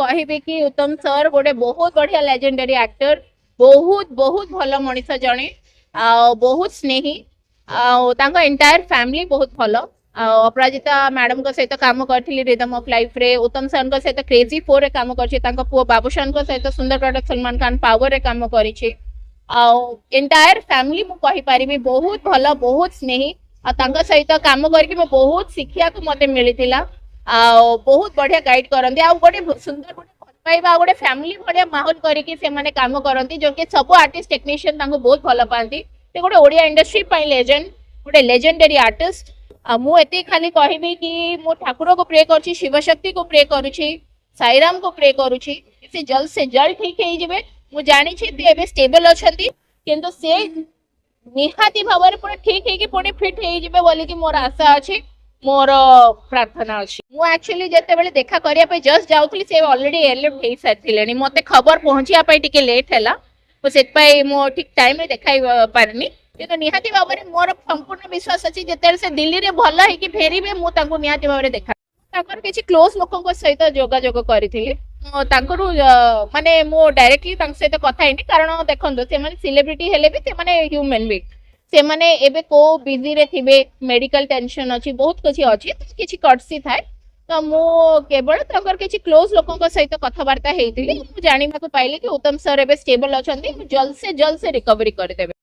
कहबी कि उत्तम सर गोटे बहुत बढ़िया लेजेंडरी एक्टर बहुत बहुत भल मनीष जड़े बहुत स्नेही एंटायर फैमिली बहुत भल अपराजिता मैडम सहित काम करी रिदम ऑफ लाइफ रे उत्तम सर सहित क्रेजी 4 रे काम कर पुओ बाबूशान सहित सुंदर प्रोडक्ट सलमान खान पावर रे काम करी एंटायर फैमिली मु कहि पारिबी बहुत भल बहुत स्नेही सहित काम करके बहुत शिक्षा को मते मिली बहुत बढ़िया गाइड करती आ गोटे सुंदर गोटे भल पाइबा गोटे फैमिली भाया माहौल करके काम करती जो कि सब आर्टिस्ट टेक्नीशियन बहुत भल पाती गोटे ओडिया इंडस्ट्री लेजेंड गोटे लेजेंडरी आर्टिस्ट मुझे खाली कहबी कि मो ठाकुर को प्रे कर शिवशक्ति को प्रे करुच्ची साईराम को प्रे करुच्ची से जल्द ठीक है मुझे जानी स्टेबल अच्छा किंतु से निहाती भाव में ठीक है पुणी फिट हो बोली कि मोर आशा अच्छी मोर प्रार्थना अच्छी मु एक्चुअली जिते देखा करने जस्ट जाऊँगी से ऑलरेडी एयरलिफ्ट हो सारी मत खबर पहुँचापी टे लेट है तो मो ठीक टाइम देखा पारनी कि निहाती भाव में मोर संपूर्ण विश्वास अच्छी जिते से दिल्ली में भल है फेरबे मुझे निहाती भाव में देखा किसी क्लोज लोक सहित जोगाजोग करी माने मो डायरेक्टली सहित कथा है कारण देखो से सेलिब्रिटी हेले भी से ह्यूमन बीइंग से माने एबे को बिजी रे थिबे मेडिकल टेंशन अच्छी बहुत किसी अच्छी किसी कर्टसी थाए तो मु केवल किसी क्लोज लोक सहित कथबार्ता होती जाना पाइली कि उत्तम सर एबे स्टेबल अच्छा जल्द से रिकवरी करदेवे।